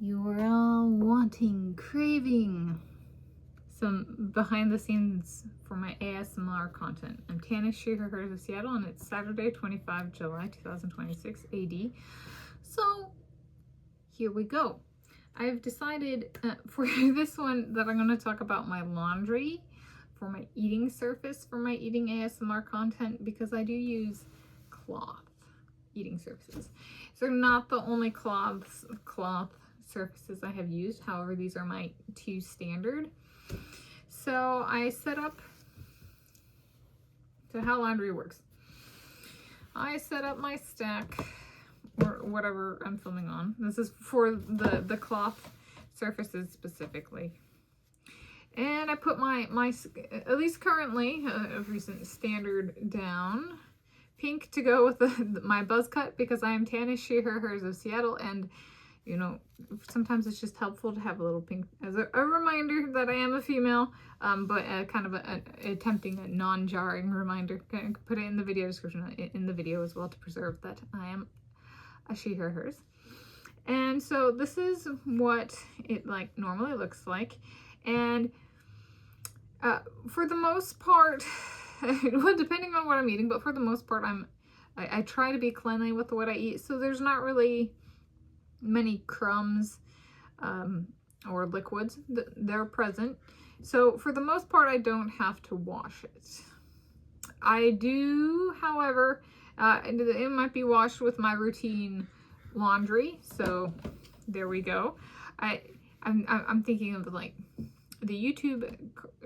You're all wanting, craving some behind the scenes for my ASMR content. I'm Tanis, she, her, hers of Seattle, and it's Saturday, 25 July 2026 AD. So here we go. I've decided for this one that I'm going to talk about my laundry for my eating surface for my eating ASMR content, because I do use cloth eating surfaces. So they're not the only cloth surfaces I have used. However, these are my two standard. So I set up, so how laundry works. I set up my stack, or whatever I'm filming on. This is for the cloth surfaces specifically. And I put my at least currently, a recent standard down. Pink to go with my buzz cut, because I am Tanis, she, her, hers of Seattle, and you know, sometimes it's just helpful to have a little pink as a reminder that I am a female, but kind of attempting a non-jarring reminder. Put it in the video description, in the video as well, to preserve that I am a she, her, hers. And so this is what it like normally looks like. And for the most part, well, depending on what I'm eating, but for the most part, I try to be cleanly with what I eat. So there's not really many crumbs or liquids. They're present. So for the most part, I don't have to wash it. I do, however, it might be washed with my routine laundry. So there we go. I'm thinking of like the YouTube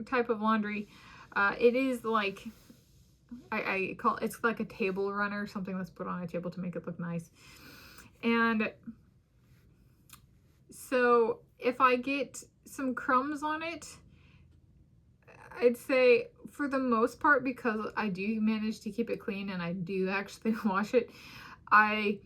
type of laundry. It is like, I call it's like a table runner, something that's put on a table to make it look nice. And so if I get some crumbs on it, I'd say for the most part, because I do manage to keep it clean and I do actually wash it, I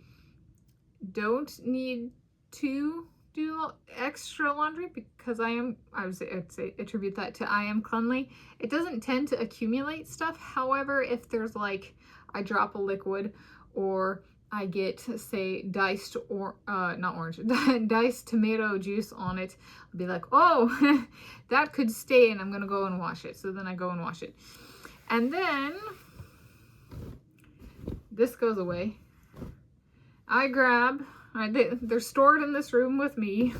don't need to do extra laundry, because I would say attribute that to I am cleanly. It doesn't tend to accumulate stuff. However, if there's like, I drop a liquid, or I get, say, diced or not orange, diced tomato juice on it, I'll be like, oh, that could stay, and I'm gonna go and wash it. So then I go and wash it, and then this goes away. I grab. They're stored in this room with me.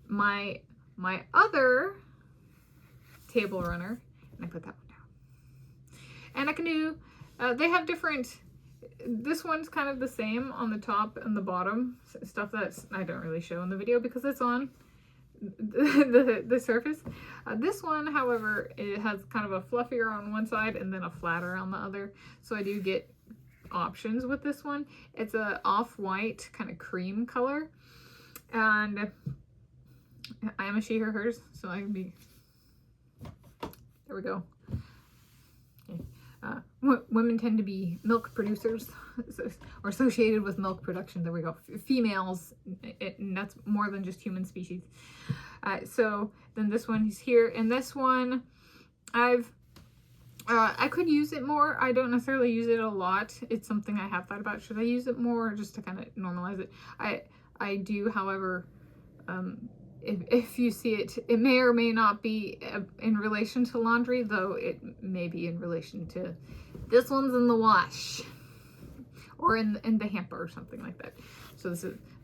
My other table runner, and I put that one down. And I can do, they have different, this one's kind of the same on the top and the bottom, stuff that's I don't really show in the video because it's on the surface. This one, however, it has kind of a fluffier on one side and then a flatter on the other. So I do get options with this one. It's a off-white kind of cream color, and I am a she, her, hers, so I can be, there we go. Okay. Women tend to be milk producers, or associated with milk production. There we go. Females, and that's more than just human species. So then this one is here, and this one I could use it more. I don't necessarily use it a lot. It's something I have thought about. Should I use it more, just to kind of normalize it? I do, however, if you see it, it may or may not be in relation to laundry, though it may be in relation to this one's in the wash, or in the hamper or something like that. So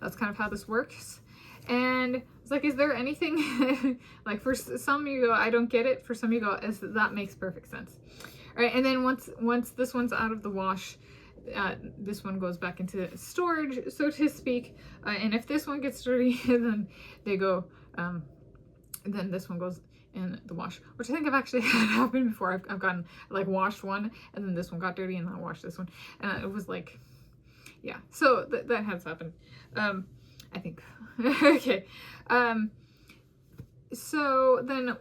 that's kind of how this works. And it's like, is there anything like, for some you go, I don't get it. For some you go, that makes perfect sense. All right, and then once this one's out of the wash, this one goes back into storage, so to speak. And if this one gets dirty, then they go, then this one goes in the wash, which I think I've actually had happen before. I've gotten, like, washed one, and then this one got dirty, and then I washed this one, and it was like, yeah. So that has happened. I think. Okay. So then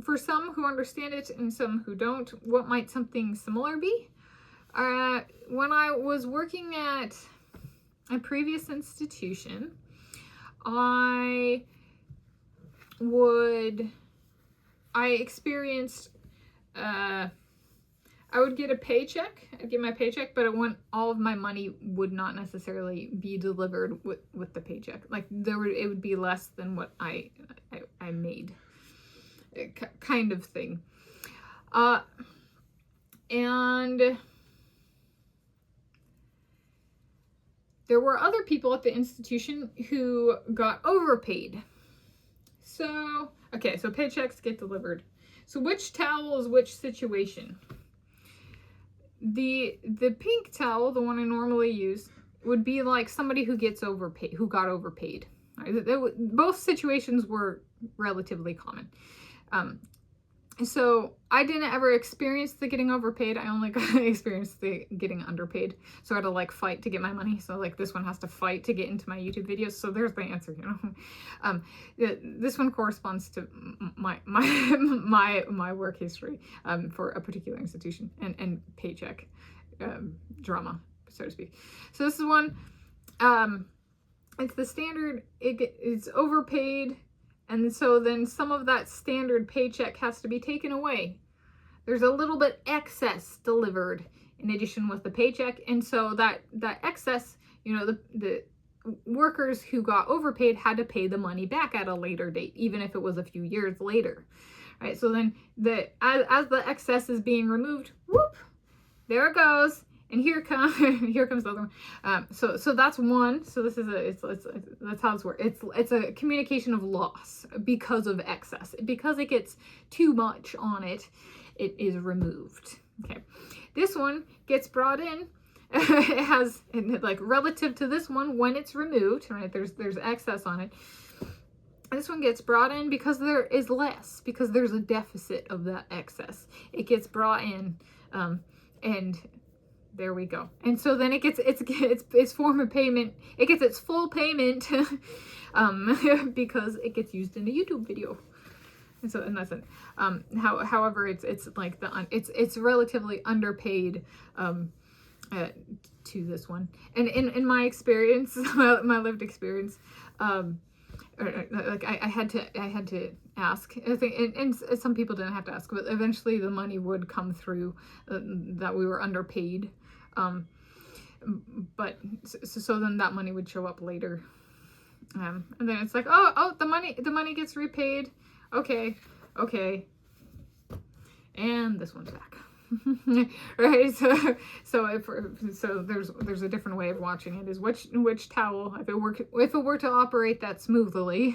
for some who understand it and some who don't, what might something similar be? When I was working at a previous institution, I experienced I would get a paycheck. I'd get my paycheck, but all of my money would not necessarily be delivered with the paycheck. Like it would be less than what I made, kind of thing. And there were other people at the institution who got overpaid. So, okay, so paychecks get delivered. So which towel is which situation? The pink towel, the one I normally use, would be like somebody who gets overpaid, who got overpaid. Both situations were relatively common. So I didn't ever experience the getting overpaid. I only experienced the getting underpaid. So I had to like fight to get my money. So like this one has to fight to get into my YouTube videos. So there's the answer, you know. This one corresponds to my work history for a particular institution and paycheck drama, so to speak. So this is one. It's the standard. It's overpaid. And so then some of that standard paycheck has to be taken away. There's a little bit excess delivered in addition with the paycheck. And so that excess, you know, the workers who got overpaid had to pay the money back at a later date, even if it was a few years later. Right? So then as the excess is being removed, whoop, there it goes. And here comes the other one. So that's one. So this is that's how this works. It's a communication of loss because of excess. Because it gets too much on it, it is removed. Okay. This one gets brought in. It has, like, relative to this one, when it's removed, right? There's excess on it. This one gets brought in because there is less, because there's a deficit of that excess. It gets brought in, and there we go. And so then it gets its form of payment. It gets its full payment because it gets used in a YouTube video. And that's it. However, it's like it's relatively underpaid to this one. And in my experience, my lived experience, like I had to ask. I think, and some people didn't have to ask, but eventually the money would come through that we were underpaid. But so then that money would show up later, and then it's like, oh, the money gets repaid. Okay, and this one's back. Right, so there's a different way of watching it. Is which towel, if it were to operate that smoothly,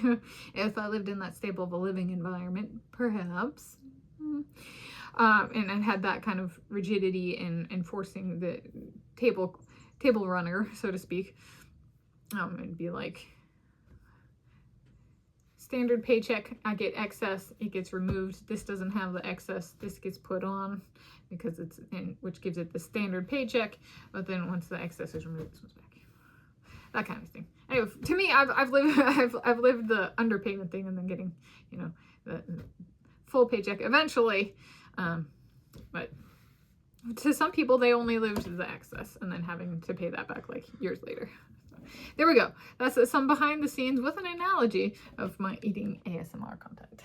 if I lived in that stable of a living environment, perhaps, and had that kind of rigidity in enforcing the table runner, so to speak, it'd be like standard paycheck. I get excess, it gets removed. This doesn't have the excess, this gets put on because it's in, which gives it the standard paycheck. But then once the excess is removed, this one's back. That kind of thing. Anyway, to me, I've lived the underpayment thing and then getting, you know, the full paycheck eventually. But to some people, they only lived the excess and then having to pay that back like years later. There we go. That's some behind the scenes with an analogy of my eating ASMR content.